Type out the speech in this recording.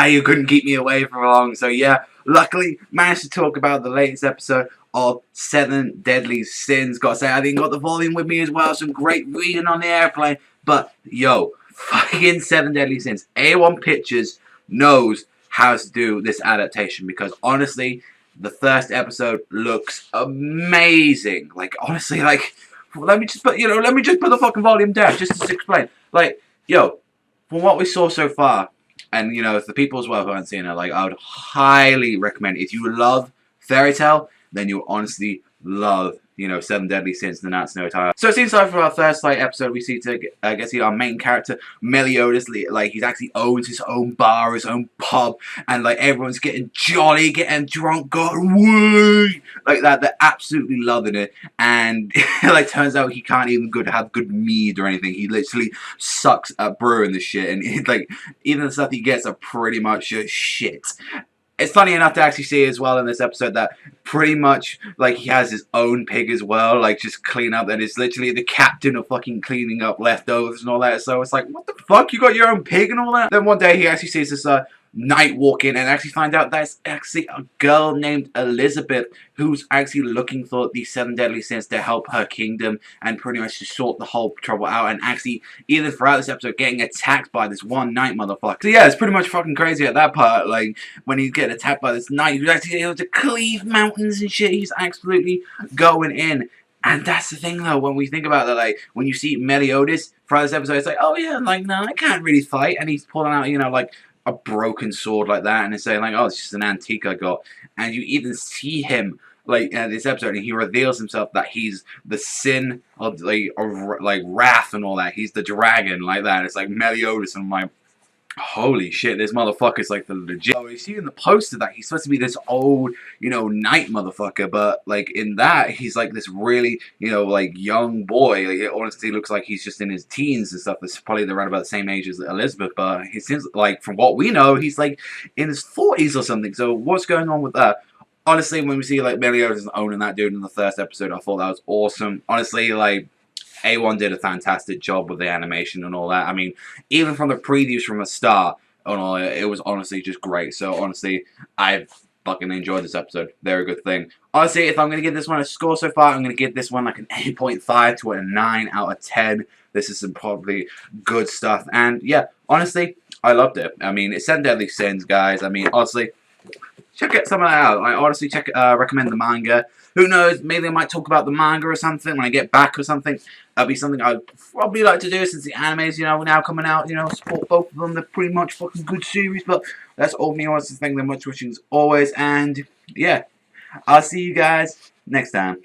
You couldn't keep me away for long. So yeah, luckily managed to talk about the latest episode of Seven Deadly Sins. Gotta say, I didn't got the volume with me as well. Some great reading on the airplane. But yo, fucking Seven Deadly Sins. A1 Pictures knows how to do this adaptation, because honestly, the first episode looks amazing. Like honestly, like let me just put the fucking volume down just to explain. Like yo, from what we saw so far, and the people as well who haven't seen it, like I would highly recommend it. If you love fairy tale, then you'll honestly love Seven Deadly Sins, the Nanatsu no Taizai. So it seems like for our first episode, we see our main character Meliodas, like he actually owns his own bar, his own pub, and like everyone's getting jolly, getting drunk, going woo, like that. They're absolutely loving it, and like turns out he can't even have good mead or anything. He literally sucks at brewing the shit, and like even the stuff he gets are pretty much shit. It's funny enough to actually see as well in this episode that pretty much like he has his own pig as well, like just clean up, and it's literally the captain of fucking cleaning up leftovers and all that. So it's like, what the fuck, you got your own pig and all that? Then one day he actually sees this night walk in and actually find out that's actually a girl named Elizabeth who's actually looking for the Seven Deadly Sins to help her kingdom and pretty much to sort the whole trouble out, and actually even throughout this episode getting attacked by this one night motherfucker. So yeah, it's pretty much fucking crazy at that part, like when he's getting attacked by this knight who's actually able to cleave mountains and shit. He's absolutely going in. And that's the thing though, when we think about that, like when you see Meliodas throughout this episode, it's like, oh yeah, like no, I can't really fight, and he's pulling out, like a broken sword like that, and it's saying like, oh, it's just an antique I got. And you even see him like in this episode, and he reveals himself that he's the sin of like wrath and all that. He's the dragon like that. It's like Meliodas, and I'm like, holy shit, this motherfucker's like the legit. So you see in the poster that he's supposed to be this old, knight motherfucker, but like in that he's like this really, like young boy. Like it honestly looks like he's just in his teens and stuff. That's probably around about the same age as Elizabeth, but he seems like, from what we know, he's like in his 40s or something. So what's going on with that? Honestly, when we see like Meliodas owning that dude in the first episode, I thought that was awesome. Honestly, like A1 did a fantastic job with the animation and all that. I mean, even from the previews from the start and all, it was honestly just great. So honestly, I've fucking enjoyed this episode. Very good thing. Honestly, if I'm going to give this one a score so far, I'm going to give this one like an 8.5 to a 9 out of 10. This is some probably good stuff. And yeah, honestly, I loved it. I mean, it's Seven Deadly Sins, guys. I mean, honestly, check some of that out. I honestly recommend the manga. Who knows, maybe I might talk about the manga or something when I get back or something. That'll be something I'd probably like to do, since the animes, now coming out, support both of them. They're pretty much fucking good series, but that's all me. I want to thank them much, wishing as always, and yeah, I'll see you guys next time.